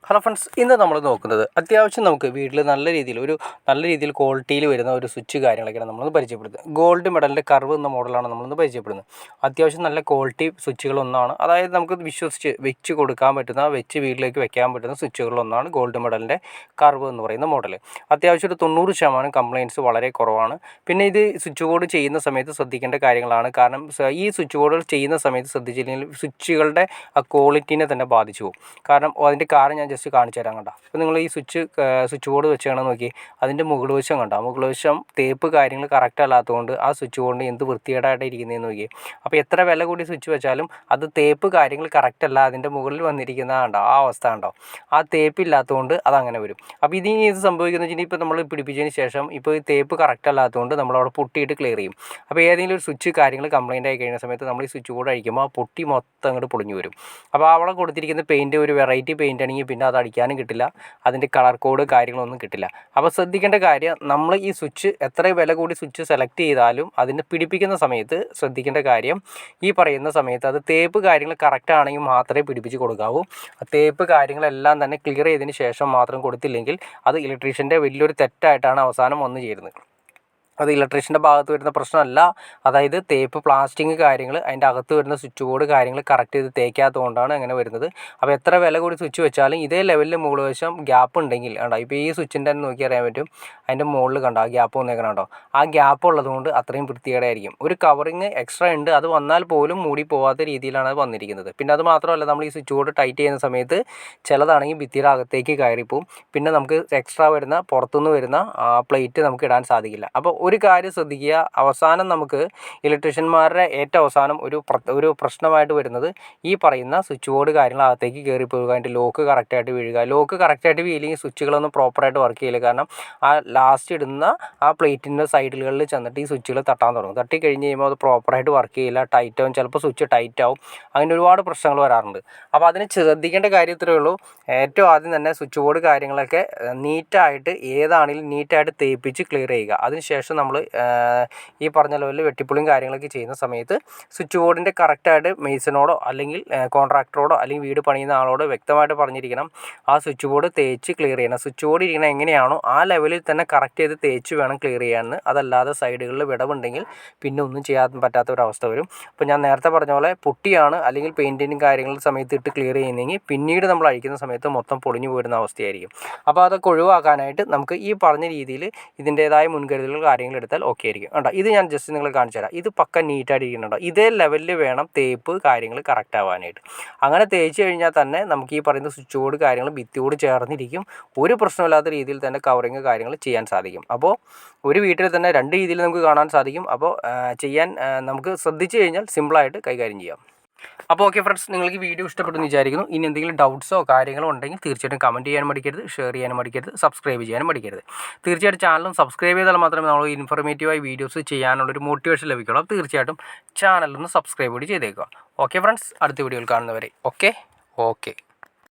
Hello friends, ഇന്ന് നമ്മൾ നോക്കുന്നത് അത്യാവശ്യം നമുക്ക് വീട്ടിൽ നല്ല രീതിയിൽ ക്വാളിറ്റിയിൽ വരുന്ന ഒരു സ്വിച്ച് കാര്യങ്ങളൊക്കെയാണ് നമ്മളൊന്ന് പരിചയപ്പെടുന്നത്. ഗോൾഡ് മെഡലിൻ്റെ കർവ് എന്ന മോഡലാണ് നമ്മളൊന്ന് പരിചയപ്പെടുന്നത്. അത്യാവശ്യം നല്ല ക്വാളിറ്റി സ്വിച്ചുകളൊന്നാണ്. അതായത് നമുക്ക് വിശ്വസിച്ച് വെച്ച് കൊടുക്കാൻ പറ്റുന്ന, വെച്ച് വീട്ടിലേക്ക് വെക്കാൻ പറ്റുന്ന സ്വിച്ചുകളൊന്നാണ് ഗോൾഡ് മെഡലിൻ്റെ കർവ് എന്ന് പറയുന്ന മോഡൽ. അത്യാവശ്യം ഒരു 90% കംപ്ലയിൻറ്റ്സ് വളരെ കുറവാണ്. പിന്നെ ഇത് സ്വിച്ച് ബോർഡ് ചെയ്യുന്ന സമയത്ത് ശ്രദ്ധിക്കേണ്ട കാര്യങ്ങളാണ്. കാരണം ഈ സ്വിച്ച് ബോർഡുകൾ ചെയ്യുന്ന സമയത്ത് ശ്രദ്ധിച്ചില്ലെങ്കിൽ സ്വിച്ചുകളുടെ ആ ക്വാളിറ്റീനെ തന്നെ ബാധിച്ചു പോകും. കാരണം അതിൻ്റെ കാരണം ഞാൻ ജസ്റ്റ് കാണിച്ചു തരാം. കണ്ടോ, അപ്പോൾ നിങ്ങൾ ഈ സ്വിച്ച് ബോർഡ് വെച്ചാണ് നോക്കി, അതിൻ്റെ മുകൾ വശം കണ്ടോ, മുകൾ വശം തേപ്പ് കാര്യങ്ങൾ കറക്റ്റ് അല്ലാത്തതുകൊണ്ട് ആ സ്വിച്ച് ബോർഡിന് എന്ത് വൃത്തികേടായിട്ട് ഇരിക്കുന്നതെന്ന് നോക്കി. അപ്പോൾ എത്ര വില കൂടി സ്വിച്ച് വെച്ചാലും അത് തേപ്പ് കാര്യങ്ങൾ കറക്റ്റ് അല്ല. അതിൻ്റെ മുകളിൽ വന്നിരിക്കുന്ന കണ്ടോ ആ അവസ്ഥ കണ്ടോ, ആ തേപ്പ് ഇല്ലാത്തതുകൊണ്ട് അതങ്ങനെ വരും. അപ്പോൾ ഇത് സംഭവിക്കുന്നത് വെച്ചാൽ ഇപ്പോൾ നമ്മൾ പിടിപ്പിച്ചതിന് ശേഷം ഇപ്പോൾ ഈ തേപ്പ് കറക്റ്റ് അല്ലാത്തതുകൊണ്ട് നമ്മളവിടെ പൊട്ടിയിട്ട് ക്ലിയർ ചെയ്യും. അപ്പോൾ ഏതെങ്കിലും ഒരു സ്വിച്ച് കാര്യങ്ങൾ കംപ്ലയിൻ്റ് ആയി കഴിയുന്ന സമയത്ത് നമ്മൾ ഈ സ്വിച്ച് ബോർഡ് അഴിക്കുമ്പോൾ ആ പൊട്ടി മൊത്തം അങ്ങോട്ട് പൊളിഞ്ഞു വരും. അപ്പോൾ അവിടെ കൊടുത്തിരിക്കുന്ന പെയിൻറ്റ് ഒരു വെറൈറ്റി പെയിൻ്റ് ആണെങ്കിൽ പിന്നെ അത് അടിക്കാനും കിട്ടില്ല, അതിൻ്റെ കളർ കോഡ് കാര്യങ്ങളൊന്നും കിട്ടില്ല. അപ്പോൾ ശ്രദ്ധിക്കേണ്ട കാര്യം, നമ്മൾ ഈ സ്വിച്ച് എത്ര വില കൂടി സ്വിച്ച് സെലക്ട് ചെയ്താലും അതിനെ പിടിപ്പിക്കുന്ന സമയത്ത് ശ്രദ്ധിക്കേണ്ട കാര്യം, ഈ പറയുന്ന സമയത്ത് അത് തേപ്പ് കാര്യങ്ങൾ കറക്റ്റ് ആണെങ്കിൽ മാത്രമേ പിടിപ്പിച്ച് കൊടുക്കാവൂ. തേപ്പ് കാര്യങ്ങളെല്ലാം തന്നെ ക്ലിയർ ചെയ്തതിന് ശേഷം മാത്രം കൊടുത്തില്ലെങ്കിൽ അത് ഇലക്ട്രീഷ്യൻ്റെ വലിയൊരു തെറ്റായിട്ടാണ് അവസാനം വന്നു ചേരുന്നത്. അത് ഇലക്ട്രീഷ്യൻ്റെ ഭാഗത്ത് വരുന്ന പ്രശ്നമല്ല. അതായത് തേപ്പ് പ്ലാസ്റ്റിക് കാര്യങ്ങൾ അതിൻ്റെ അകത്ത് വരുന്ന സ്വിച്ച് ബോർഡ് കാര്യങ്ങൾ കറക്റ്റ് ചെയ്ത് തേക്കാത്തതുകൊണ്ടാണ് അങ്ങനെ വരുന്നത്. അപ്പോൾ എത്ര വില കൂടി സ്വിച്ച് വെച്ചാലും ഇതേ ലെവലിൽ മുകൾ വശം ഗ്യാപ്പ് ഉണ്ടെങ്കിൽ കണ്ടോ, ഇപ്പോൾ ഈ സ്വിച്ചിൻ്റെ തന്നെ നോക്കി അറിയാൻ പറ്റും, അതിൻ്റെ മുകളിൽ കണ്ടോ ആ ഗ്യാപ്പ് വന്നേക്കണം കണ്ടോ, ആ ഗ്യാപ്പ് ഉള്ളതുകൊണ്ട് അത്രയും വൃത്തികേടായിരിക്കും. ഒരു കവറിങ് എക്സ്ട്രാ ഉണ്ട്, അത് വന്നാൽ പോലും മൂടി പോകാത്ത രീതിയിലാണ് അത് വന്നിരിക്കുന്നത്. പിന്നെ അത് മാത്രമല്ല, നമ്മൾ ഈ സ്വിച്ച് ബോർഡ് ടൈറ്റ് ചെയ്യുന്ന സമയത്ത് ചിലതാണെങ്കിൽ ഭിത്തിയുടെ അകത്തേക്ക് കയറിപ്പോവും. പിന്നെ നമുക്ക് എക്സ്ട്രാ വരുന്ന പുറത്തുനിന്ന് വരുന്ന പ്ലേറ്റ് നമുക്ക് ഇടാൻ സാധിക്കില്ല. അപ്പോൾ ഒരു കാര്യം ശ്രദ്ധിക്കുക, അവസാനം നമുക്ക് ഇലക്ട്രീഷ്യന്മാരുടെ ഏറ്റവും അവസാനം ഒരു പ്രശ്നമായിട്ട് വരുന്നത് ഈ പറയുന്ന സ്വിച്ച് ബോർഡ് കാര്യങ്ങൾ അകത്തേക്ക് കയറിപ്പോവുക, അതിൻ്റെ ലോക്ക് കറക്റ്റായിട്ട് വീഴുക. ലോക്ക് കറക്റ്റായിട്ട് വീഴില്ലെങ്കിൽ സ്വിച്ചുകളൊന്നും പ്രോപ്പറായിട്ട് വർക്ക് ചെയ്യില്ല. കാരണം ആ ലാസ്റ്റ് ഇടുന്ന ആ പ്ലേറ്റിൻ്റെ സൈഡുകളിൽ ചെന്നിട്ട് ഈ സ്വിച്ചുകൾ തട്ടാൻ തുടങ്ങും. തട്ടി കഴിഞ്ഞ് കഴിയുമ്പോൾ അത് പ്രോപ്പറായിട്ട് വർക്ക് ചെയ്യില്ല, ടൈറ്റ് ആവും, ചിലപ്പോൾ സ്വിച്ച് ടൈറ്റ് ആവും. അങ്ങനെ ഒരുപാട് പ്രശ്നങ്ങൾ വരാറുണ്ട്. അപ്പോൾ അതിന് ശ്രദ്ധിക്കേണ്ട കാര്യം ഇത്രയേ ഉള്ളൂ. ഏറ്റവും ആദ്യം തന്നെ സ്വിച്ച് ബോർഡ് കാര്യങ്ങളൊക്കെ നീറ്റായിട്ട് ഏതാണെങ്കിലും നീറ്റായിട്ട് തേപ്പിച്ച് ക്ലിയർ ചെയ്യുക. അതിനുശേഷം നമ്മൾ ഈ പറഞ്ഞ ലെവലിൽ വെട്ടിപ്പുളിയും കാര്യങ്ങളൊക്കെ ചെയ്യുന്ന സമയത്ത് സ്വിച്ച് ബോർഡിൻ്റെ കറക്റ്റായിട്ട് മെയ്സനോടോ അല്ലെങ്കിൽ കോൺട്രാക്ടറോടോ അല്ലെങ്കിൽ വീട് പണിയുന്ന ആളോട് വ്യക്തമായിട്ട് പറഞ്ഞിരിക്കണം ആ സ്വിച്ച് ബോർഡ് തേച്ച് ക്ലിയർ ചെയ്യണം. സ്വിച്ച് ബോർഡ് ഇരിക്കണം എങ്ങനെയാണോ ആ ലെവലിൽ തന്നെ കറക്റ്റ് ചെയ്ത് തേച്ച് വേണം ക്ലിയർ ചെയ്യാമെന്ന്. അതല്ലാതെ സൈഡുകളിൽ വിടവുണ്ടെങ്കിൽ പിന്നെ ഒന്നും ചെയ്യാൻ പറ്റാത്ത ഒരവസ്ഥ വരും. അപ്പോൾ ഞാൻ നേരത്തെ പറഞ്ഞ പോലെ പൊട്ടിയാണ് അല്ലെങ്കിൽ പെയിൻറ്റിനും കാര്യങ്ങളുടെ സമയത്ത് ഇട്ട് ക്ലിയർ ചെയ്യുന്നെങ്കിൽ പിന്നീട് നമ്മൾ അഴിക്കുന്ന സമയത്ത് മൊത്തം പൊളിഞ്ഞു പോരുന്ന അവസ്ഥയായിരിക്കും. അപ്പോൾ അതൊക്കെ ഒഴിവാക്കാനായിട്ട് നമുക്ക് ഈ പറഞ്ഞ രീതിയിൽ ഇതിൻ്റേതായ മുൻകരുതലുകൾ കാര്യങ്ങൾ എടുത്താൽ ഓക്കെ ആയിരിക്കും. കണ്ടോ, ഇത് ഞാൻ ജസ്റ്റ് നിങ്ങൾ കാണിച്ചു തരാം. ഇത് പക്ക നീറ്റായിട്ട് ഇരിക്കുന്നുണ്ടോ, ഇതേ ലെവലിൽ വേണം തേപ്പ് കാര്യങ്ങൾ കറക്റ്റ് ആവാനായിട്ട്. അങ്ങനെ തേച്ച് കഴിഞ്ഞാൽ തന്നെ നമുക്ക് ഈ പറയുന്ന സ്വിച്ച് ബോർഡ് കാര്യങ്ങൾ ഭിത്തിയോട് ചേർന്നിരിക്കും. ഒരു പ്രശ്നമില്ലാത്ത രീതിയിൽ തന്നെ കവറിങ് കാര്യങ്ങൾ ചെയ്യാൻ സാധിക്കും. അപ്പോൾ ഒരു വീട്ടിൽ തന്നെ രണ്ട് രീതിയിൽ നമുക്ക് കാണാൻ സാധിക്കും. അപ്പോൾ ചെയ്യാൻ നമുക്ക് ശ്രദ്ധിച്ചു കഴിഞ്ഞാൽ സിമ്പിളായിട്ട് കൈകാര്യം ചെയ്യാം. അപ്പോൾ ഓക്കെ ഫ്രണ്ട്സ്, നിങ്ങൾക്ക് വീഡിയോ ഇഷ്ടപ്പെട്ടെന്ന് വിചാരിക്കുന്നു. ഇനി എന്തെങ്കിലും ഡൗട്ട്സോ കാര്യങ്ങളോ ഉണ്ടെങ്കിൽ തീർച്ചയായിട്ടും കമൻറ്റ് ചെയ്യാനും മടിക്കരുത്, ഷെയർ ചെയ്യാനും മടിക്കരുത്, സബ്സ്ക്രൈബ് ചെയ്യാനും മടിക്കരുത്. തീർച്ചയായിട്ടും ചാനലും സബ്സ്ക്രൈബ് ചെയ്താൽ മാത്രമേ നമ്മൾ ഇൻഫോർമേറ്റീവായി വീഡിയോസ് ചെയ്യാനുള്ളൊരു മോട്ടിവേഷൻ ലഭിക്കുള്ളൂ. അപ്പോൾ തീർച്ചയായിട്ടും ചാനലൊന്ന് സബ്സ്ക്രൈബ് കൂടി ചെയ്തേക്കുക. ഓക്കെ ഫ്രണ്ട്സ്, അടുത്ത വീഡിയോയിൽ കാണുന്നവരെ ഓക്കെ.